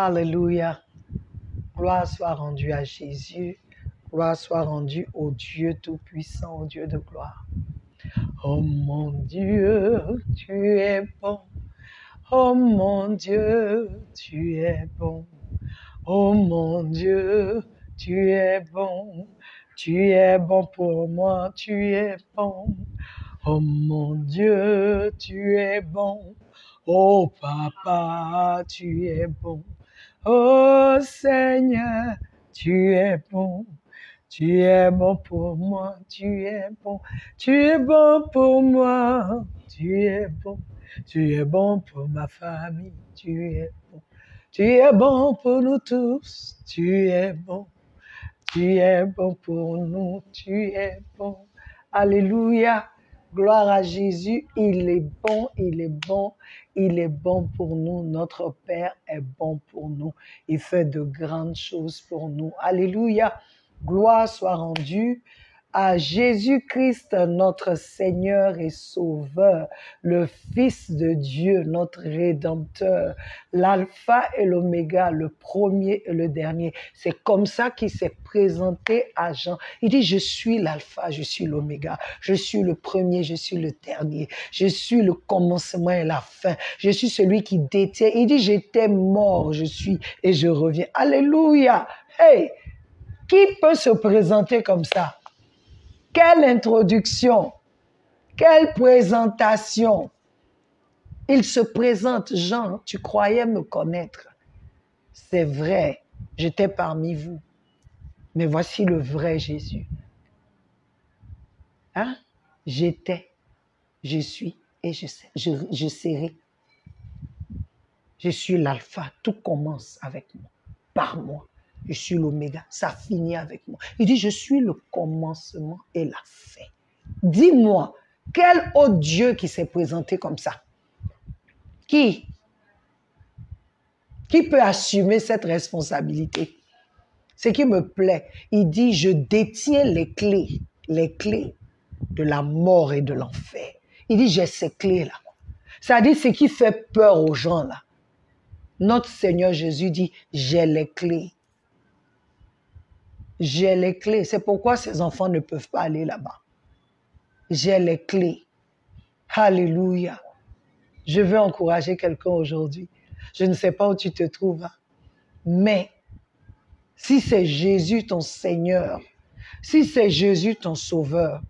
Alléluia. Gloire soit rendue à Jésus. Gloire soit rendue au Dieu Tout-Puissant, au Dieu de gloire. Oh mon Dieu, tu es bon. Oh mon Dieu, tu es bon. Oh mon Dieu, tu es bon. Tu es bon pour moi, tu es bon. Oh mon Dieu, tu es bon. Oh papa, tu es bon. Oh Seigneur, tu es bon. Tu es bon pour moi, tu es bon. Tu es bon pour moi, tu es bon. Tu es bon pour ma famille, tu es bon. Tu es bon pour nous tous, tu es bon. Tu es bon pour nous, tu es bon. Alléluia. Gloire à Jésus, il est bon, il est bon, il est bon pour nous. Notre Père est bon pour nous. Il fait de grandes choses pour nous. Alléluia. Gloire soit rendue à Jésus-Christ, notre Seigneur et Sauveur, le Fils de Dieu, notre Rédempteur, l'Alpha et l'Oméga, le premier et le dernier. C'est comme ça qu'il s'est présenté à Jean. Il dit, je suis l'Alpha, je suis l'Oméga, je suis le premier, je suis le dernier, je suis le commencement et la fin, je suis celui qui détient. Il dit, j'étais mort, je suis et je reviens. Alléluia! Hey! Qui peut se présenter comme ça? Quelle introduction! Quelle présentation! Il se présente, Jean, tu croyais me connaître. C'est vrai, j'étais parmi vous. Mais voici le vrai Jésus. Hein? J'étais, je suis et je serai. Je suis l'alpha, tout commence avec moi, par moi. Je suis l'oméga, ça finit avec moi. Il dit, je suis le commencement et la fin. Dis-moi, quel autre Dieu qui s'est présenté comme ça? Qui peut assumer cette responsabilité? Ce qui me plaît, il dit, je détiens les clés de la mort et de l'enfer. Il dit, j'ai ces clés-là. Ça dit, ce qui fait peur aux gens là. Notre Seigneur Jésus dit, j'ai les clés. J'ai les clés. C'est pourquoi ces enfants ne peuvent pas aller là-bas. J'ai les clés. Alléluia. Je veux encourager quelqu'un aujourd'hui. Je ne sais pas où tu te trouves, hein, mais si c'est Jésus ton Seigneur, si c'est Jésus ton Sauveur,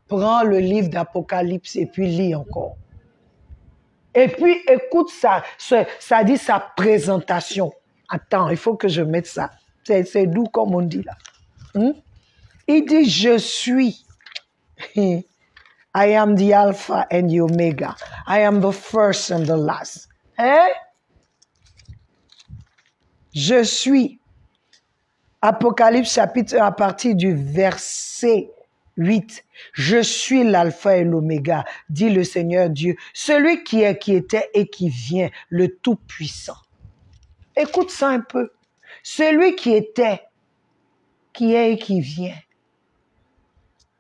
prends le livre d'Apocalypse et puis lis encore. Et puis écoute ça, ça dit sa présentation. Attends, il faut que je mette ça. C'est doux comme on dit là. Il dit, je suis. I am the Alpha and the Omega. I am the first and the last. Hein? Je suis. Apocalypse chapitre 1 à partir du verset 8. Je suis l'Alpha et l'Oméga, dit le Seigneur Dieu, celui qui est, qui était et qui vient, le Tout-Puissant. Écoute ça un peu. Celui qui était, qui est et qui vient.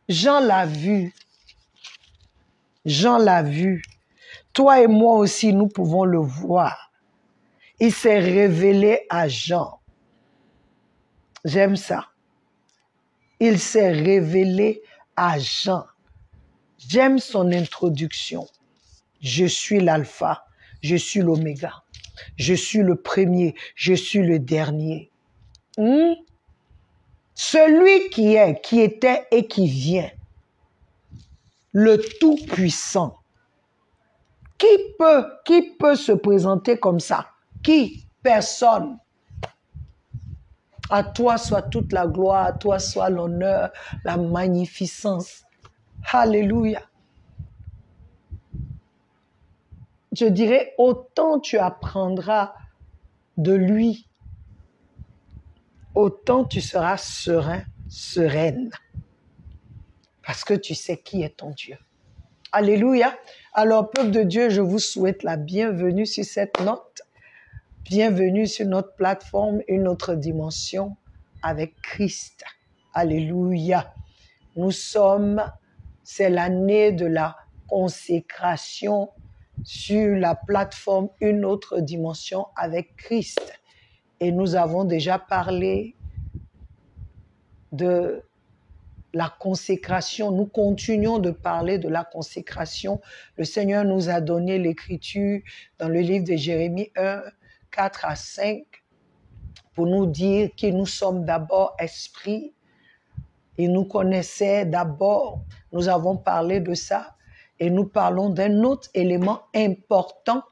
Jean l'a vu. Jean l'a vu. Toi et moi aussi, nous pouvons le voir. Il s'est révélé à Jean. J'aime ça. Il s'est révélé à Jean. J'aime son introduction. Je suis l'alpha, je suis l'oméga. Je suis le premier, je suis le dernier. Celui qui est, qui était et qui vient. Le Tout-Puissant. Qui peut se présenter comme ça? Qui? Personne. À toi soit toute la gloire, à toi soit l'honneur, la magnificence. Alléluia. Je dirais, autant tu apprendras de lui, autant tu seras serein, sereine. Parce que tu sais qui est ton Dieu. Alléluia. Alors, peuple de Dieu, je vous souhaite la bienvenue sur cette note. Bienvenue sur notre plateforme, une autre dimension avec Christ. Alléluia. C'est l'année de la consécration sur la plateforme Une autre dimension avec Christ. et nous avons déjà parlé de la consécration. Nous continuons de parler de la consécration. Le Seigneur nous a donné l'écriture dans le livre de Jérémie 1, 4 à 5 pour nous dire que nous sommes d'abord esprit. Il nous connaissait d'abord. Nous avons parlé de ça et nous parlons d'un autre élément important,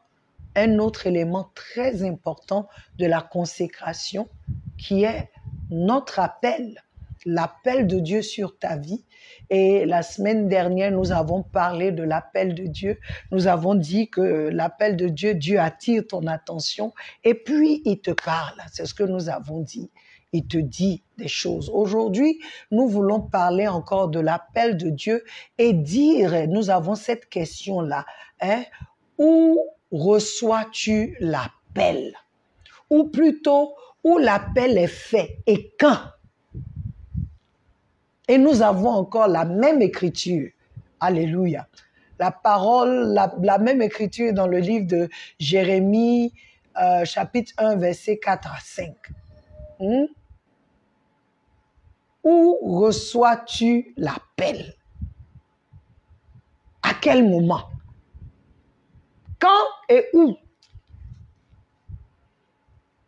un autre élément très important de la consécration qui est notre appel. L'appel de Dieu sur ta vie. Et la semaine dernière, nous avons parlé de l'appel de Dieu. Nous avons dit que l'appel de Dieu, Dieu attire ton attention et puis il te parle. C'est ce que nous avons dit. Il te dit des choses. Aujourd'hui, nous voulons parler encore de l'appel de Dieu et dire, nous avons cette question-là, hein, où reçois-tu l'appel? Ou plutôt, où l'appel est fait et quand? Et nous avons encore la même écriture. Alléluia. La parole, la même écriture dans le livre de Jérémie, chapitre 1, verset 4 à 5. Où reçois-tu l'appel? À quel moment? Quand et où?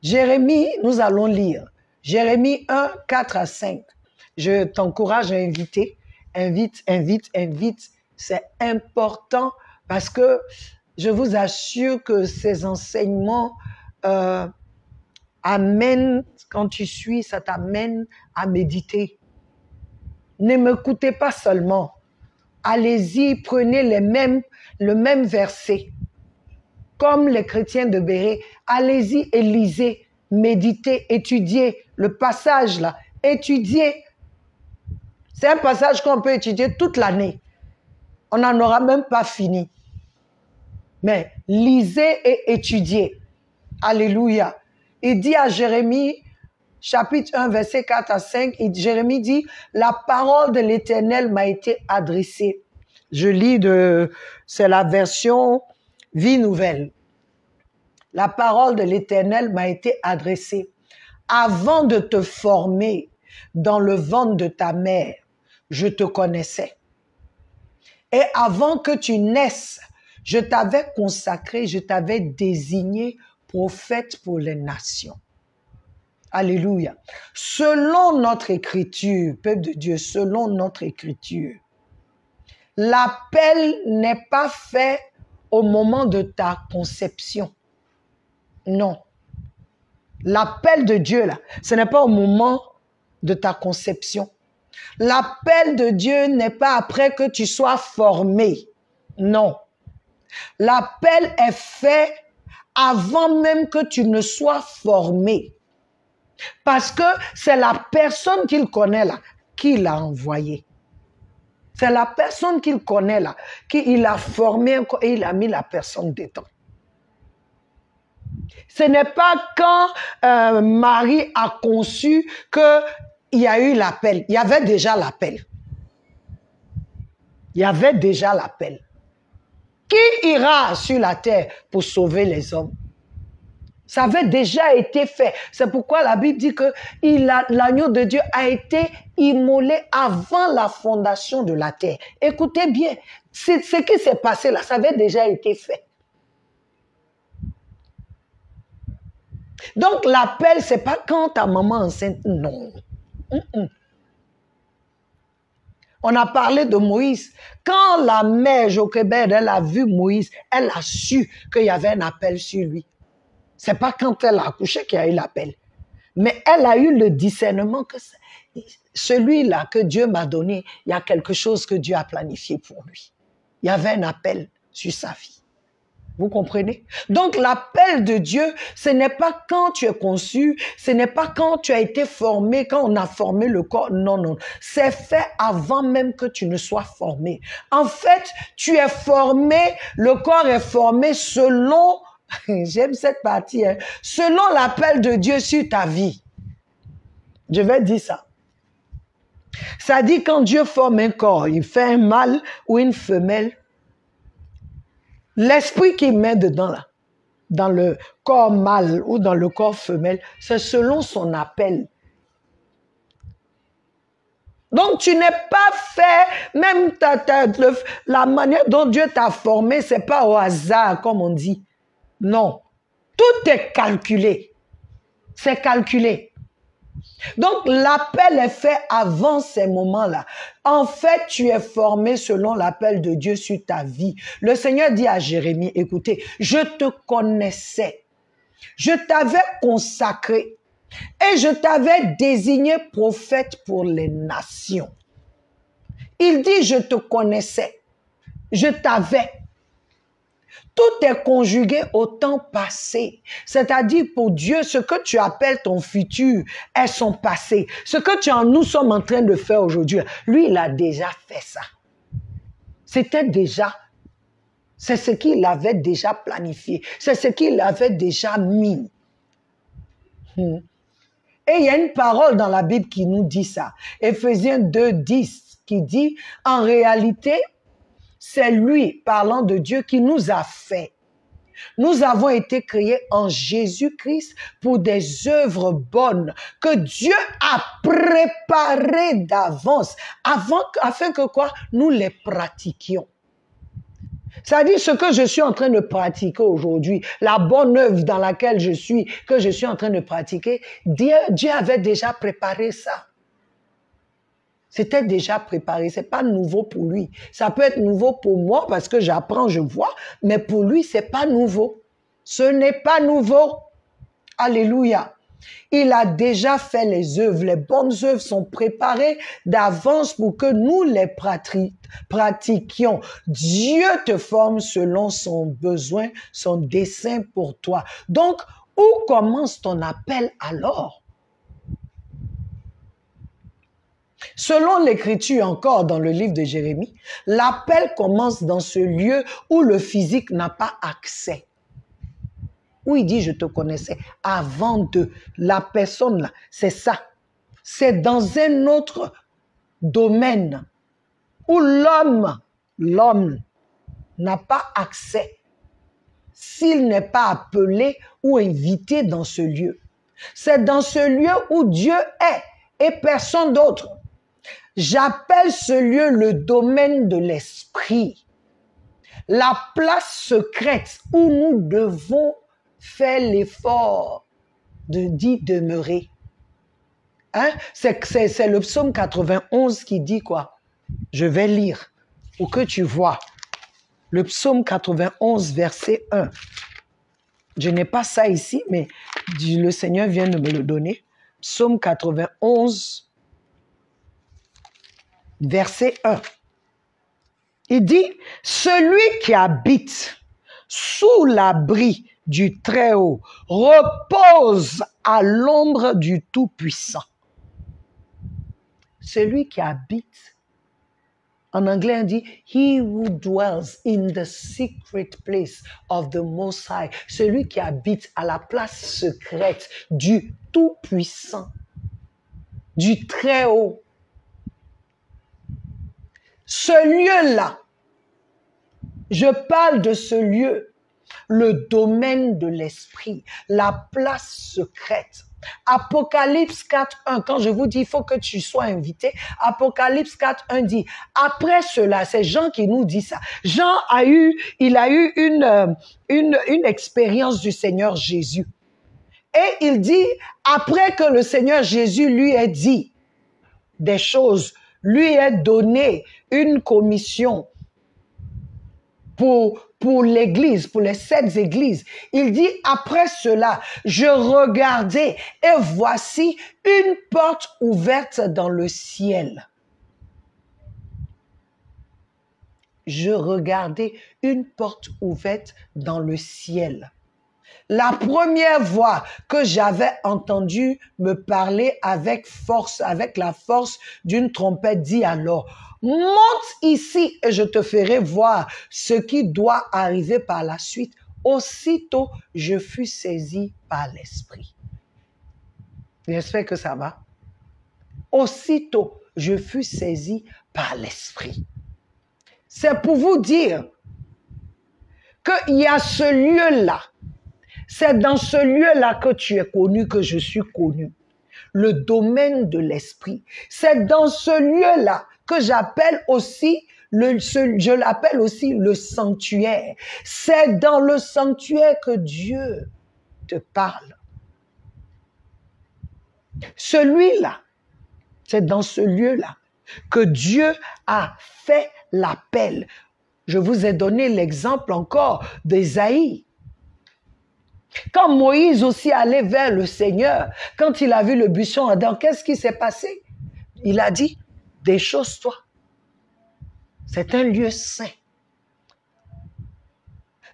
Jérémie, nous allons lire. Jérémie 1, 4 à 5. Je t'encourage à inviter. Invite. C'est important parce que je vous assure que ces enseignements amènent, quand tu suis, ça t'amène à méditer. Ne m'écoutez pas seulement. Allez-y, prenez le même verset. Comme les chrétiens de Béret, allez-y et lisez, méditez, étudiez le passage là. Étudiez. C'est un passage qu'on peut étudier toute l'année. On n'en aura même pas fini. Mais lisez et étudiez. Alléluia. Il dit à Jérémie, chapitre 1, verset 4 à 5, Jérémie dit, la parole de l'Éternel m'a été adressée. Je lis c'est la version Vie Nouvelle. La parole de l'Éternel m'a été adressée. Avant de te former dans le ventre de ta mère, je te connaissais. Et avant que tu naisses, je t'avais consacré, je t'avais désigné prophète pour les nations. Alléluia. Selon notre écriture, peuple de Dieu, selon notre écriture, l'appel n'est pas fait au moment de ta conception. Non. L'appel de Dieu, là, ce n'est pas au moment de ta conception. L'appel de Dieu n'est pas après que tu sois formé. Non. L'appel est fait avant même que tu ne sois formé. Parce que c'est la personne qu'il connaît là, qui l'a envoyé. C'est la personne qu'il connaît là, qu'il a formé et il a mis la personne dedans. Ce n'est pas quand Marie a conçu qu'il y a eu l'appel. Il y avait déjà l'appel. Il y avait déjà l'appel. Qui ira sur la terre pour sauver les hommes? Ça avait déjà été fait. C'est pourquoi la Bible dit que l'agneau de Dieu a été immolé avant la fondation de la terre. Écoutez bien, ce qui s'est passé là, ça avait déjà été fait. Donc l'appel, c'est pas quand ta maman enceinte, non. On a parlé de Moïse. Quand la mère Jochébed, elle a vu Moïse, elle a su qu'il y avait un appel sur lui. C'est pas quand elle a accouché qu'il y a eu l'appel. Mais elle a eu le discernement que celui-là que Dieu m'a donné, il y a quelque chose que Dieu a planifié pour lui. Il y avait un appel sur sa vie. Vous comprenez? Donc l'appel de Dieu, ce n'est pas quand tu es conçu, ce n'est pas quand tu as été formé, quand on a formé le corps. Non, non. C'est fait avant même que tu ne sois formé. En fait, tu es formé, le corps est formé selon, j'aime cette partie, hein, selon l'appel de Dieu sur ta vie. Je vais dire ça. Ça dit quand Dieu forme un corps, il fait un mâle ou une femelle. L'esprit qu'il met dedans là, dans le corps mâle ou dans le corps femelle, c'est selon son appel. Donc, tu n'es pas fait, même la manière dont Dieu t'a formé, c'est pas au hasard, comme on dit. Non. Tout est calculé. C'est calculé. Donc, l'appel est fait avant ces moments-là. En fait, tu es formé selon l'appel de Dieu sur ta vie. Le Seigneur dit à Jérémie, écoutez, je te connaissais. Je t'avais consacré. Et je t'avais désigné prophète pour les nations. Il dit, je te connaissais, je t'avais. Tout est conjugué au temps passé. C'est-à-dire, pour Dieu, ce que tu appelles ton futur est son passé. Ce que nous sommes en train de faire aujourd'hui, lui, il a déjà fait ça. C'était déjà, c'est ce qu'il avait déjà planifié. C'est ce qu'il avait déjà mis. Et il y a une parole dans la Bible qui nous dit ça. Éphésiens 2:10 qui dit, en réalité, c'est lui, parlant de Dieu, qui nous a fait. Nous avons été créés en Jésus-Christ pour des œuvres bonnes que Dieu a préparées d'avance, afin que quoi? Nous les pratiquions. C'est-à-dire ce que je suis en train de pratiquer aujourd'hui, la bonne œuvre dans laquelle que je suis en train de pratiquer, Dieu avait déjà préparé ça. C'était déjà préparé, c'est pas nouveau pour lui. Ça peut être nouveau pour moi parce que j'apprends, je vois, mais pour lui, c'est pas nouveau. Ce n'est pas nouveau. Alléluia. Il a déjà fait les œuvres. Les bonnes œuvres sont préparées d'avance pour que nous les pratiquions. Dieu te forme selon son besoin, son dessein pour toi. Donc, où commence ton appel alors? Selon l'Écriture encore dans le livre de Jérémie, l'appel commence dans ce lieu où le physique n'a pas accès. Où il dit, je te connaissais avant de la personne là. C'est ça. C'est dans un autre domaine où l'homme n'a pas accès s'il n'est pas appelé ou invité dans ce lieu. C'est dans ce lieu où Dieu est et personne d'autre. J'appelle ce lieu le domaine de l'esprit. La place secrète où nous devons faire l'effort d'y demeurer. Hein? C'est le psaume 91 qui dit quoi? Je vais lire pour que tu vois. Le psaume 91, verset 1. Je n'ai pas ça ici, mais le Seigneur vient de me le donner. Psaume 91, verset 1. Il dit, celui qui habite sous l'abri du Très-Haut repose à l'ombre du Tout-Puissant. Celui qui habite, en anglais on dit, he who dwells in the secret place of the Most High. Celui qui habite à la place secrète du Tout-Puissant, du Très-Haut. Ce lieu-là, je parle de ce lieu, le domaine de l'esprit, la place secrète. Apocalypse 4.1, quand je vous dis il faut que tu sois invité, Apocalypse 4.1 dit, après cela, c'est Jean qui nous dit ça. Jean a eu une expérience du Seigneur Jésus. Et il dit, après que le Seigneur Jésus lui ait dit des choses, lui ait donné une commission pour l'église, pour les 7 églises. Il dit, après cela, je regardais et voici une porte ouverte dans le ciel. Je regardais une porte ouverte dans le ciel. La première voix que j'avais entendue me parler avec force, avec la force d'une trompette, dit alors, monte ici et je te ferai voir ce qui doit arriver par la suite. Aussitôt, je fus saisi par l'Esprit. J'espère que ça va. Aussitôt, je fus saisi par l'Esprit. C'est pour vous dire qu'il y a ce lieu-là C'est dans ce lieu-là que tu es connu, que je suis connu. Le domaine de l'esprit. C'est dans ce lieu-là que j'appelle aussi, je l'appelle aussi le sanctuaire. C'est dans le sanctuaire que Dieu te parle. Celui-là, c'est dans ce lieu-là que Dieu a fait l'appel. Je vous ai donné l'exemple encore d'Ésaïe. Quand Moïse aussi allait vers le Seigneur, quand il a vu le buisson ardent, qu'est-ce qui s'est passé? Il a dit, déchausse-toi. C'est un lieu saint.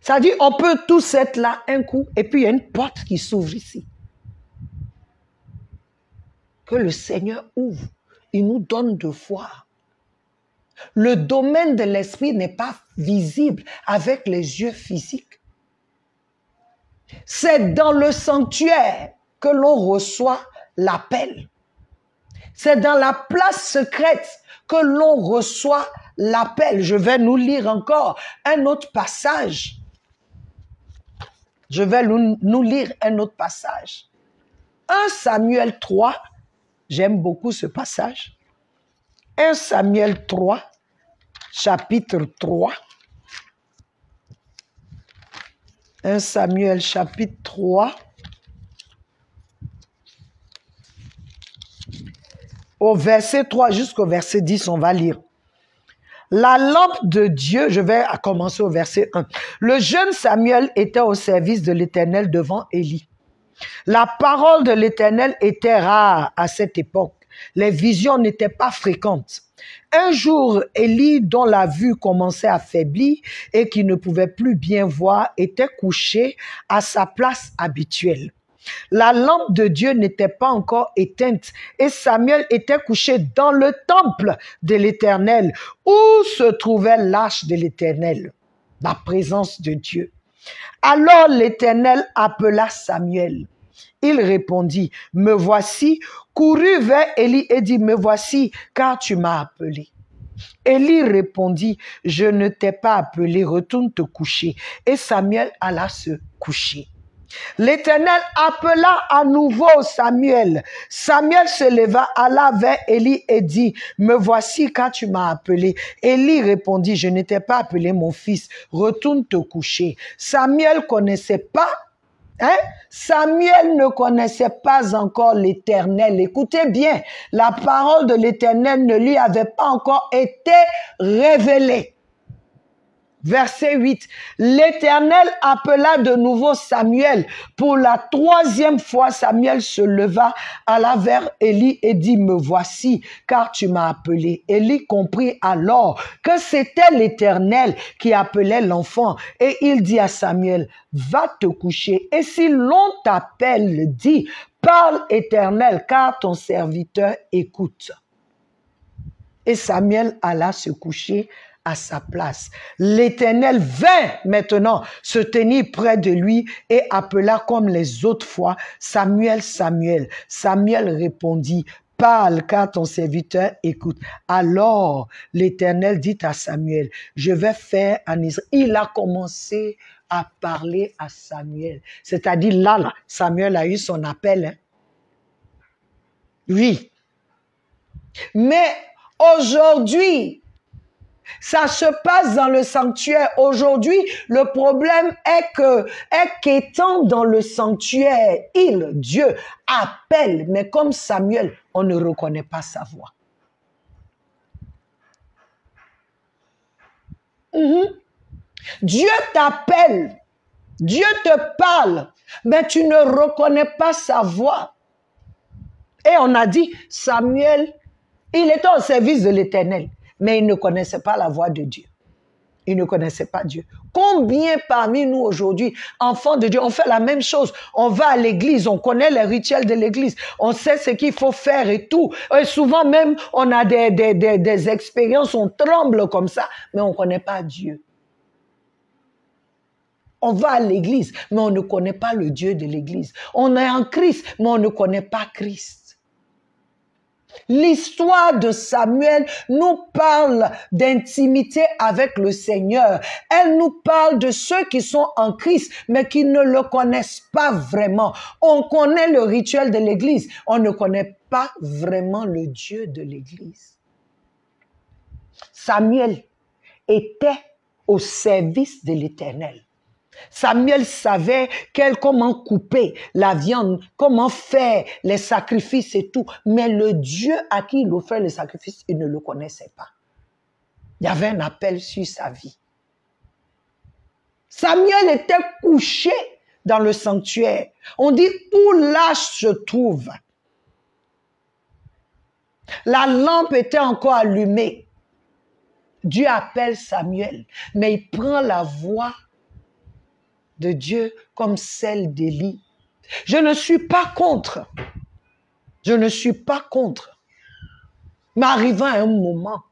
Ça dit, on peut tous être là un coup, et puis il y a une porte qui s'ouvre ici. Que le Seigneur ouvre. Il nous donne de voir. Le domaine de l'esprit n'est pas visible avec les yeux physiques. C'est dans le sanctuaire que l'on reçoit l'appel. C'est dans la place secrète que l'on reçoit l'appel. Je vais nous lire encore un autre passage. Je vais nous lire un autre passage. 1 Samuel 3, j'aime beaucoup ce passage. 1 Samuel 3, chapitre 3. 1 Samuel chapitre 3. Au verset 3 jusqu'au verset 10, on va lire. La lampe de Dieu, je vais commencer au verset 1. Le jeune Samuel était au service de l'Éternel devant Élie. La parole de l'Éternel était rare à cette époque. Les visions n'étaient pas fréquentes. Un jour, Élie, dont la vue commençait à faiblir et qui ne pouvait plus bien voir, était couché à sa place habituelle. La lampe de Dieu n'était pas encore éteinte et Samuel était couché dans le temple de l'Éternel où se trouvait l'arche de l'Éternel, la présence de Dieu. Alors l'Éternel appela Samuel. Il répondit, « Me voici », courut vers Élie et dit, « Me voici, car tu m'as appelé. » Élie répondit, « Je ne t'ai pas appelé, retourne te coucher. » Et Samuel alla se coucher. L'Éternel appela à nouveau Samuel. Samuel se leva, alla vers Élie et dit, « Me voici car tu m'as appelé. » Élie répondit, « Je ne t'ai pas appelé mon fils, retourne te coucher. » Samuel connaissait pas, Samuel ne connaissait pas encore l'Éternel. Écoutez bien, la parole de l'Éternel ne lui avait pas encore été révélée. Verset 8, l'Éternel appela de nouveau Samuel. Pour la troisième fois, Samuel se leva, alla vers Élie et dit, « Me voici, car tu m'as appelé. » Élie comprit alors que c'était l'Éternel qui appelait l'enfant. Et il dit à Samuel, « Va te coucher. Et si l'on t'appelle, dis, parle Éternel, car ton serviteur écoute. » Et Samuel alla se coucher à sa place. L'Éternel vint maintenant se tenir près de lui et appela comme les autres fois, « Samuel, Samuel. » Samuel répondit, « Parle, car ton serviteur écoute. » Alors l'Éternel dit à Samuel, « Je vais faire en Israël. » Il a commencé à parler à Samuel. C'est-à-dire là, Samuel a eu son appel. Oui. Mais aujourd'hui, ça se passe dans le sanctuaire. Aujourd'hui, le problème est qu'étant dans le sanctuaire, Dieu, appelle, mais comme Samuel, on ne reconnaît pas sa voix. Dieu t'appelle, Dieu te parle, mais tu ne reconnais pas sa voix. Et on a dit, Samuel, il était au service de l'Éternel, mais il ne connaissait pas la voix de Dieu. Il ne connaissait pas Dieu. Combien parmi nous aujourd'hui, enfants de Dieu, on fait la même chose. On va à l'église, on connaît les rituels de l'église, on sait ce qu'il faut faire et tout. Et souvent même, on a des expériences, on tremble comme ça, mais on ne connaît pas Dieu. On va à l'église, mais on ne connaît pas le Dieu de l'église. On est en Christ, mais on ne connaît pas Christ. L'histoire de Samuel nous parle d'intimité avec le Seigneur. Elle nous parle de ceux qui sont en Christ, mais qui ne le connaissent pas vraiment. On connaît le rituel de l'Église, on ne connaît pas vraiment le Dieu de l'Église. Samuel était au service de l'Éternel. Samuel savait comment couper la viande, comment faire les sacrifices et tout. Mais le Dieu à qui il offrait les sacrifices, il ne le connaissait pas. Il y avait un appel sur sa vie. Samuel était couché dans le sanctuaire. On dit où l'arche se trouve. La lampe était encore allumée. Dieu appelle Samuel, mais il prend la voix de Dieu comme celle d'Élie. Je ne suis pas contre. Je ne suis pas contre. Mais arrivant à un moment,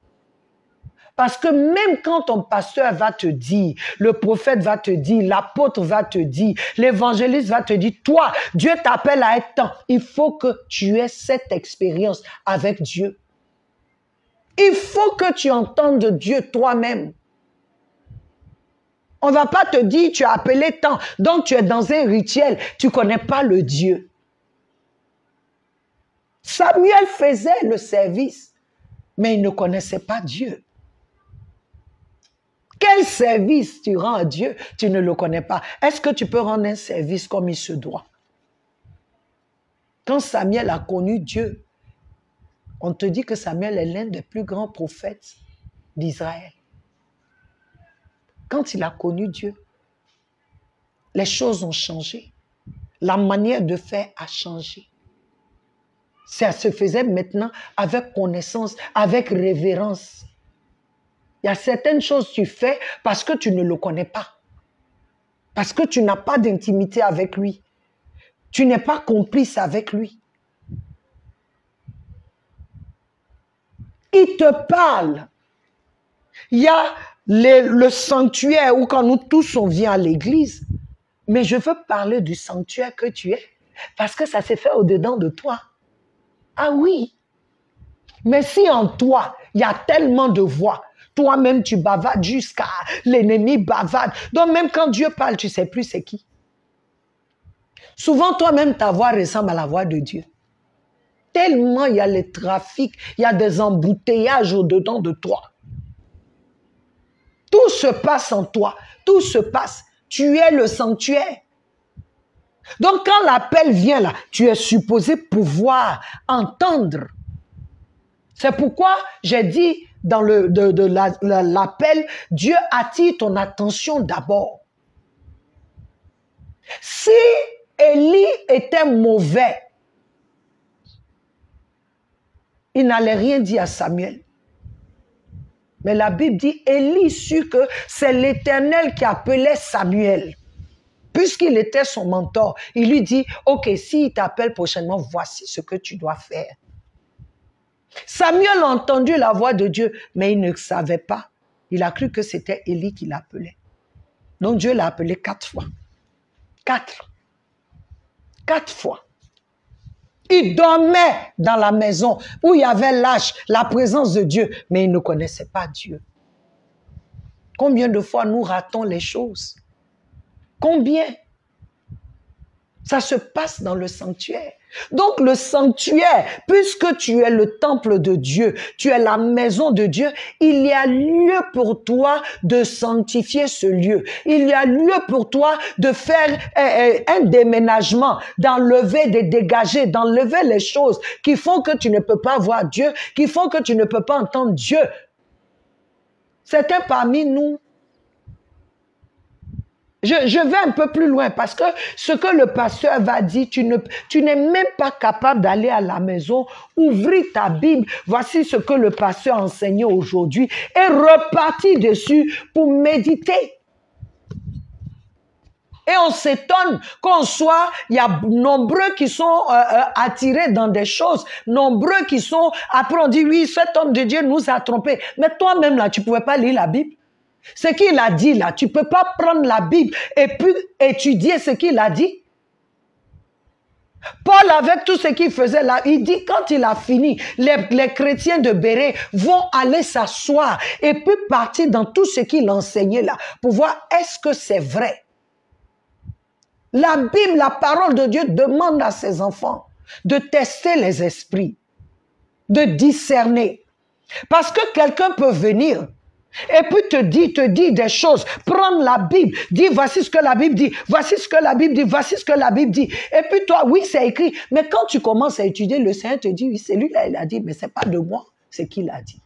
parce que même quand ton pasteur va te dire, le prophète va te dire, l'apôtre va te dire, l'évangéliste va te dire, toi, Dieu t'appelle à être temps. Il faut que tu aies cette expérience avec Dieu. Il faut que tu entendes Dieu toi-même. On ne va pas te dire, tu as appelé tant, donc tu es dans un rituel, tu ne connais pas le Dieu. Samuel faisait le service, mais il ne connaissait pas Dieu. Quel service tu rends à Dieu, tu ne le connais pas. Est-ce que tu peux rendre un service comme il se doit? Quand Samuel a connu Dieu, on te dit que Samuel est l'un des plus grands prophètes d'Israël. Quand il a connu Dieu, les choses ont changé. La manière de faire a changé. Ça se faisait maintenant avec connaissance, avec révérence. Il y a certaines choses que tu fais parce que tu ne le connais pas. Parce que tu n'as pas d'intimité avec lui. Tu n'es pas complice avec lui. Il te parle. Il y a le sanctuaire où quand nous tous on vient à l'église, mais je veux parler du sanctuaire que tu es, parce que ça s'est fait au-dedans de toi. Ah oui, mais si en toi, il y a tellement de voix, toi-même tu bavardes jusqu'à l'ennemi bavarde, donc même quand Dieu parle, tu ne sais plus c'est qui. Souvent toi-même ta voix ressemble à la voix de Dieu. Tellement il y a le trafic, il y a des embouteillages au-dedans de toi. Tout se passe en toi. Tout se passe. Tu es le sanctuaire. Donc, quand l'appel vient là, tu es supposé pouvoir entendre. C'est pourquoi j'ai dit dans l'appel, Dieu attire ton attention d'abord. Si Élie était mauvais, il n'allait rien dire à Samuel. Mais la Bible dit, Élie sut que c'est l'Éternel qui appelait Samuel. Puisqu'il était son mentor, il lui dit, ok, s'il t'appelle prochainement, voici ce que tu dois faire. Samuel a entendu la voix de Dieu, mais il ne savait pas. Il a cru que c'était Élie qui l'appelait. Donc Dieu l'a appelé 4 fois. 4 fois. Il dormait dans la maison où il y avait l'arche, la présence de Dieu, mais il ne connaissait pas Dieu. Combien de fois nous ratons les choses? Combien? Ça se passe dans le sanctuaire. Donc le sanctuaire, puisque tu es le temple de Dieu, tu es la maison de Dieu, il y a lieu pour toi de sanctifier ce lieu. Il y a lieu pour toi de faire un déménagement, d'enlever, de dégager, d'enlever les choses qui font que tu ne peux pas voir Dieu, qui font que tu ne peux pas entendre Dieu. Certains parmi nous, je vais un peu plus loin parce que ce que le pasteur va dire, tu n'es même pas capable d'aller à la maison, ouvrir ta Bible, voici ce que le pasteur a enseigné aujourd'hui et repartir dessus pour méditer. Et on s'étonne il y a nombreux qui sont attirés dans des choses, nombreux qui sont, après on dit oui, cet homme de Dieu nous a trompés. Mais toi-même là, tu ne pouvais pas lire la Bible. Ce qu'il a dit là, tu ne peux pas prendre la Bible et puis étudier ce qu'il a dit. Paul, avec tout ce qu'il faisait là, il dit quand il a fini, les chrétiens de Bérée vont aller s'asseoir et puis partir dans tout ce qu'il enseignait là pour voir est-ce que c'est vrai. La Bible, la parole de Dieu demande à ses enfants de tester les esprits, de discerner. Parce que quelqu'un peut venir et puis te dit des choses, prendre la Bible, dire voici ce que la Bible dit, voici ce que la Bible dit, voici ce que la Bible dit. Et puis toi, oui, c'est écrit. Mais quand tu commences à étudier, le Seigneur te dit, oui, c'est lui là, il a dit, mais c'est pas de moi, c'est qu'il a dit.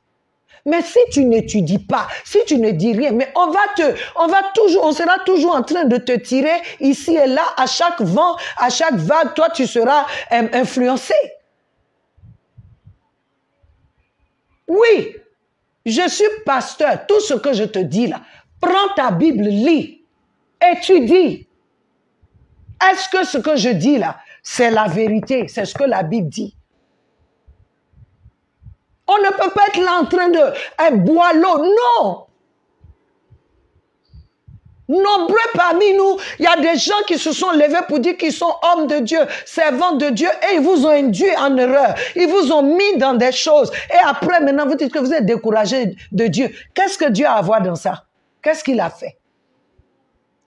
Mais si tu n'étudies pas, si tu ne dis rien, mais on sera toujours en train de te tirer ici et là, à chaque vent, à chaque vague, toi tu seras influencé. Oui, je suis pasteur, tout ce que je te dis là, prends ta Bible, lis, étudie. Est-ce que ce que je dis là, c'est la vérité, c'est ce que la Bible dit? On ne peut pas être là en train de boire l'eau. Non. Nombreux parmi nous, il y a des gens qui se sont levés pour dire qu'ils sont hommes de Dieu, servants de Dieu, et ils vous ont induit en erreur. Ils vous ont mis dans des choses. Et après, maintenant, vous dites que vous êtes découragé de Dieu. Qu'est-ce que Dieu a à voir dans ça? Qu'est-ce qu'il a fait?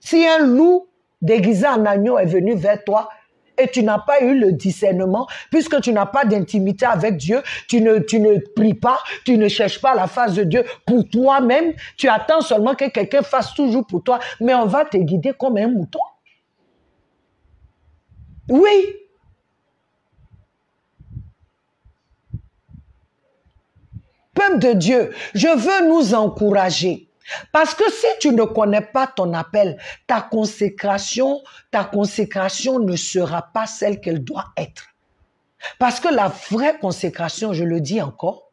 Si un loup déguisé en agneau est venu vers toi, et tu n'as pas eu le discernement, puisque tu n'as pas d'intimité avec Dieu, tu ne pries pas, tu ne cherches pas la face de Dieu pour toi-même, tu attends seulement que quelqu'un fasse toujours pour toi, mais on va te guider comme un mouton. Oui. Peuple de Dieu, je veux nous encourager. Parce que si tu ne connais pas ton appel, ta consécration ne sera pas celle qu'elle doit être. Parce que la vraie consécration, je le dis encore,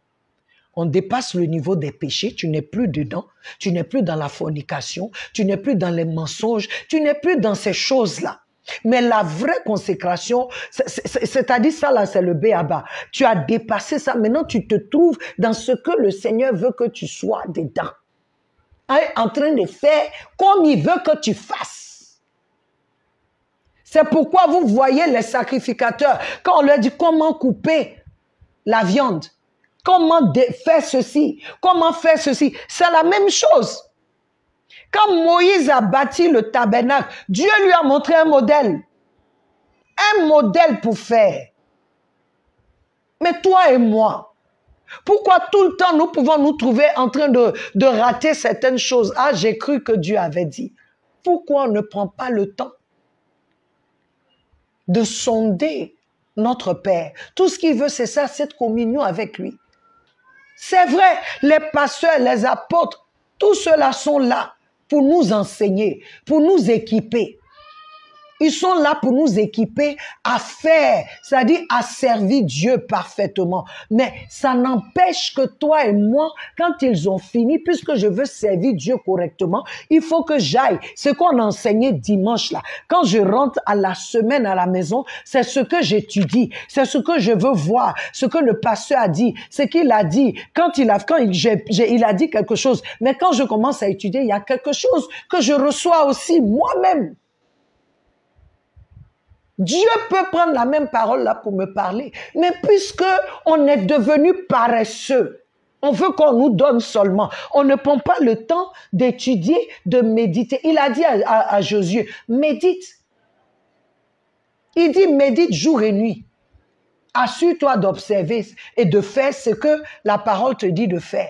on dépasse le niveau des péchés, tu n'es plus dedans, tu n'es plus dans la fornication, tu n'es plus dans les mensonges, tu n'es plus dans ces choses-là. Mais la vraie consécration, c'est-à-dire ça là, c'est le b.a.-ba. Tu as dépassé ça, maintenant tu te trouves dans ce que le Seigneur veut que tu sois dedans. En train de faire comme il veut que tu fasses. C'est pourquoi vous voyez les sacrificateurs, quand on leur dit comment couper la viande, comment faire ceci, comment faire ceci, c'est la même chose. Quand Moïse a bâti le tabernacle, Dieu lui a montré un modèle pour faire. Mais toi et moi, pourquoi tout le temps nous pouvons nous trouver en train de rater certaines choses? Ah, j'ai cru que Dieu avait dit. Pourquoi on ne prend pas le temps de sonder notre Père? Tout ce qu'il veut, c'est ça, cette communion avec lui. C'est vrai, les pasteurs, les apôtres, tous ceux-là sont là pour nous enseigner, pour nous équiper. Ils sont là pour nous équiper à faire, c'est-à-dire à servir Dieu parfaitement. Mais ça n'empêche que toi et moi, quand ils ont fini, puisque je veux servir Dieu correctement, il faut que j'aille. Ce qu'on a enseigné dimanche là, quand je rentre à la semaine à la maison, c'est ce que j'étudie, c'est ce que je veux voir, ce que le pasteur a dit, ce qu'il a dit. Quand il a dit quelque chose, mais quand je commence à étudier, il y a quelque chose que je reçois aussi moi-même. Dieu peut prendre la même parole là pour me parler. Mais puisque on est devenu paresseux, on veut qu'on nous donne seulement. On ne prend pas le temps d'étudier, de méditer. Il a dit à Josué, médite. Il dit, médite jour et nuit. Assure-toi d'observer et de faire ce que la parole te dit de faire.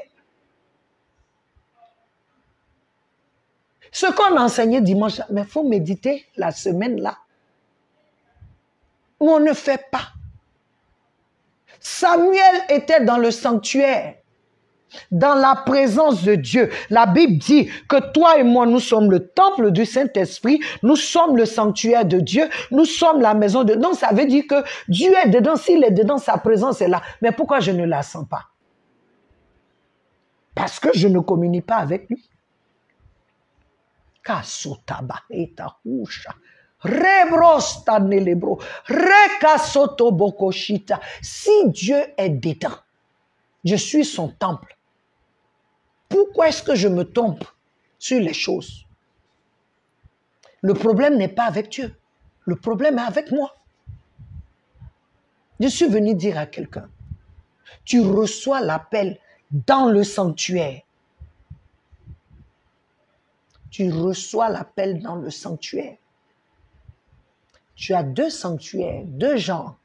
Ce qu'on a enseigné dimanche, mais il faut méditer la semaine là. On ne fait pas. Samuel était dans le sanctuaire, dans la présence de Dieu. La Bible dit que toi et moi, nous sommes le temple du Saint-Esprit, nous sommes le sanctuaire de Dieu, nous sommes la maison de Dieu. Donc ça veut dire que Dieu est dedans, s'il est dedans, sa présence est là. Mais pourquoi je ne la sens pas? Parce que je ne communie pas avec lui. Si Dieu est dedans, je suis son temple. Pourquoi est-ce que je me trompe sur les choses? Le problème n'est pas avec Dieu. Le problème est avec moi. Je suis venu dire à quelqu'un, tu reçois l'appel dans le sanctuaire. Tu reçois l'appel dans le sanctuaire. Tu as 2 sanctuaires, 2 genres.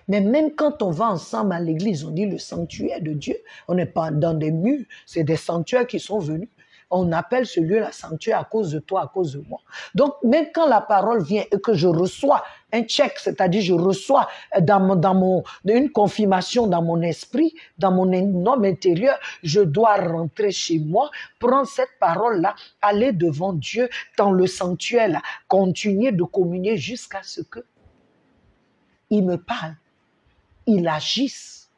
Mais même quand on va ensemble à l'église, on dit le sanctuaire de Dieu. On n'est pas dans des murs, c'est des sanctuaires qui sont venus. On appelle ce lieu la sanctuaire à cause de toi, à cause de moi. Donc, même quand la parole vient et que je reçois un check, c'est-à-dire je reçois une confirmation dans mon esprit, dans mon homme intérieur, je dois rentrer chez moi, prendre cette parole-là, aller devant Dieu dans le sanctuaire-là, continuer de communier jusqu'à ce que il me parle, il agisse.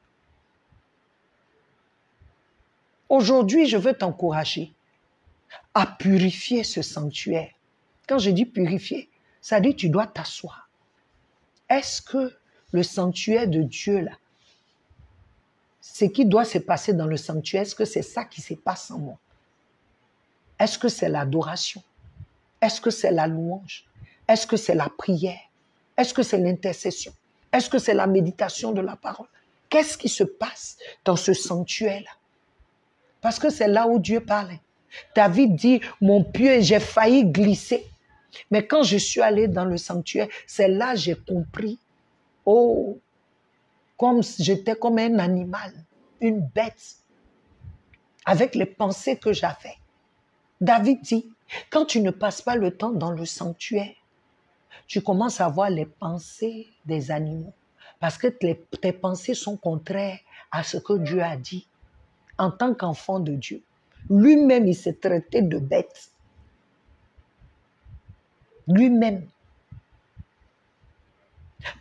Aujourd'hui, je veux t'encourager à purifier ce sanctuaire. Quand je dis purifier, ça dit tu dois t'asseoir. Est-ce que le sanctuaire de Dieu, là, ce qui doit se passer dans le sanctuaire, est-ce que c'est ça qui se passe en moi? Est-ce que c'est l'adoration? Est-ce que c'est la louange? Est-ce que c'est la prière? Est-ce que c'est l'intercession? Est-ce que c'est la méditation de la parole? Qu'est-ce qui se passe dans ce sanctuaire-là? Parce que c'est là où Dieu parlait. David dit, mon pied, j'ai failli glisser. Mais quand je suis allé dans le sanctuaire, c'est là que j'ai compris. Oh, comme j'étais comme un animal, une bête, avec les pensées que j'avais. David dit, quand tu ne passes pas le temps dans le sanctuaire, tu commences à voir les pensées des animaux. Parce que tes pensées sont contraires à ce que Dieu a dit. En tant qu'enfant de Dieu, lui-même, il s'est traité de bête. Lui-même.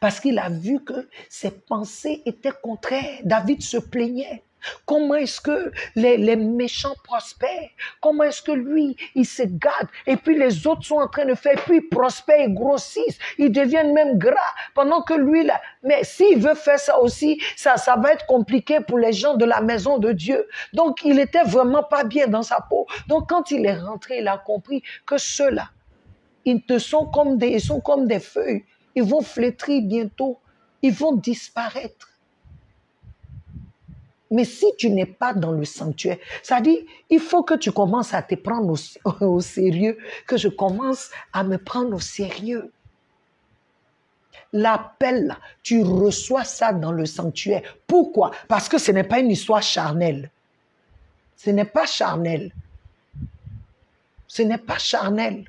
Parce qu'il a vu que ses pensées étaient contraires. David se plaignait. Comment est-ce que les méchants prospèrent? Comment est-ce que lui, il se garde? Et puis les autres sont en train de faire, puis ils prospèrent, ils grossissent, ils deviennent même gras. Pendant que lui, là, mais s'il veut faire ça aussi, ça va être compliqué pour les gens de la maison de Dieu. Donc, il était vraiment pas bien dans sa peau. Donc, quand il est rentré, il a compris que ceux-là, ils sont comme des feuilles. Ils vont flétrir bientôt. Ils vont disparaître. Mais si tu n'es pas dans le sanctuaire, ça dit, il faut que tu commences à te prendre au sérieux, que je commence à me prendre au sérieux. L'appel, là, tu reçois ça dans le sanctuaire. Pourquoi? Parce que ce n'est pas une histoire charnelle. Ce n'est pas charnel. Ce n'est pas charnel.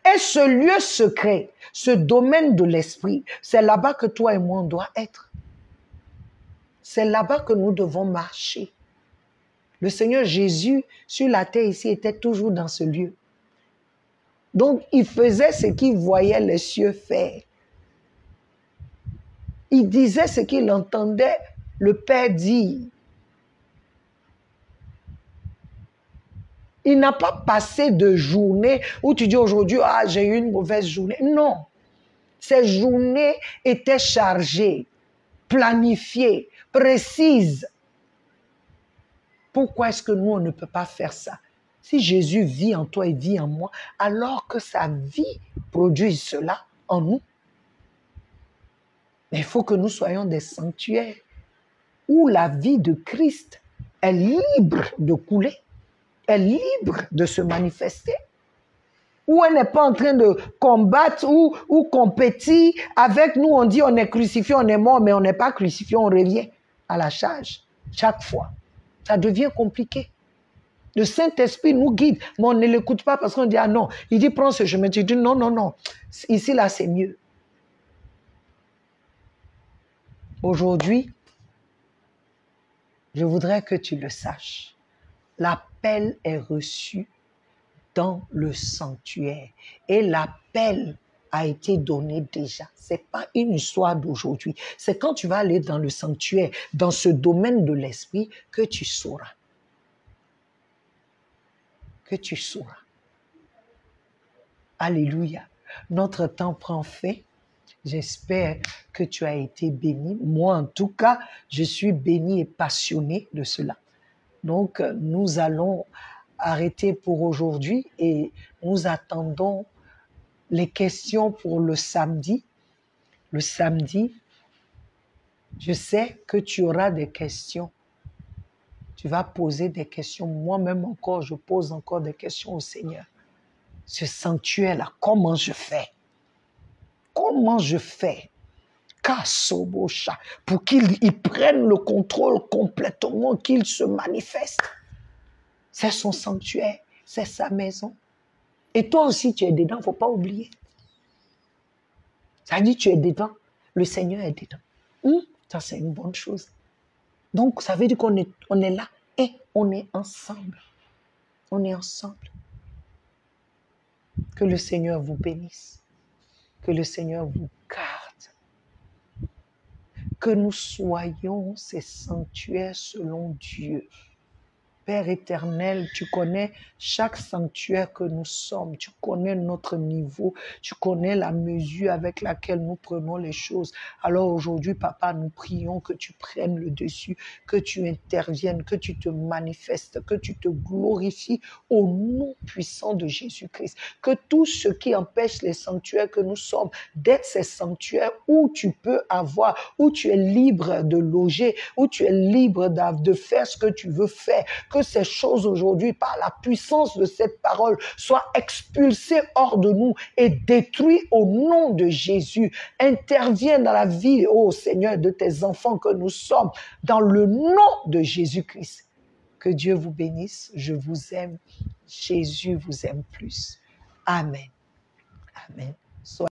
Et ce lieu secret, ce domaine de l'esprit, c'est là-bas que toi et moi on doit être. C'est là-bas que nous devons marcher. Le Seigneur Jésus, sur la terre ici, était toujours dans ce lieu. Donc, il faisait ce qu'il voyait les cieux faire. Il disait ce qu'il entendait le Père dire. Il n'a pas passé de journée où tu dis aujourd'hui, ah, j'ai eu une mauvaise journée. Non. Ces journées étaient chargées, planifiées, précises. Pourquoi est-ce que nous, on ne peut pas faire ça? Si Jésus vit en toi et vit en moi, alors que sa vie produit cela en nous. Mais il faut que nous soyons des sanctuaires où la vie de Christ est libre de couler, est libre de se manifester, où elle n'est pas en train de combattre ou compétir avec nous. On dit on est crucifié, on est mort, mais on n'est pas crucifié, on revient à la charge chaque fois. Ça devient compliqué. Le Saint-Esprit nous guide, mais on ne l'écoute pas parce qu'on dit, ah non, il dit, prends ce chemin. Tu dis, non, non, non, ici, là, c'est mieux. Aujourd'hui, je voudrais que tu le saches. L'appel est reçu dans le sanctuaire. Et l'appel a été donné déjà. Ce n'est pas une histoire d'aujourd'hui. C'est quand tu vas aller dans le sanctuaire, dans ce domaine de l'esprit, que tu sauras. Que tu sauras. Alléluia. Notre temps prend fin. J'espère que tu as été béni. Moi, en tout cas, je suis béni et passionné de cela. Donc, nous allons arrêter pour aujourd'hui et nous attendons les questions pour le samedi. Le samedi, je sais que tu auras des questions. Tu vas poser des questions. Moi-même encore, je pose encore des questions au Seigneur. Ce sanctuaire-là, comment je fais? Comment je fais? Kassobosha, pour qu'il prenne le contrôle complètement, qu'il se manifeste. C'est son sanctuaire, c'est sa maison. Et toi aussi, tu es dedans, il ne faut pas oublier. Ça dit, tu es dedans, le Seigneur est dedans. Ça, c'est une bonne chose. Donc, ça veut dire qu'on est là et on est ensemble. On est ensemble. Que le Seigneur vous bénisse. Que le Seigneur vous garde. Que nous soyons ces sanctuaires selon Dieu. Père éternel, tu connais chaque sanctuaire que nous sommes. Tu connais notre niveau. Tu connais la mesure avec laquelle nous prenons les choses. Alors aujourd'hui, Papa, nous prions que tu prennes le dessus, que tu interviennes, que tu te manifestes, que tu te glorifies au nom puissant de Jésus-Christ. Que tout ce qui empêche les sanctuaires que nous sommes d'être ces sanctuaires où tu peux avoir, où tu es libre de loger, où tu es libre de faire ce que tu veux faire, que ces choses aujourd'hui, par la puissance de cette parole, soient expulsées hors de nous et détruites au nom de Jésus. Interviens dans la vie, ô Seigneur, de tes enfants que nous sommes, dans le nom de Jésus-Christ. Que Dieu vous bénisse. Je vous aime. Jésus vous aime plus. Amen. Amen.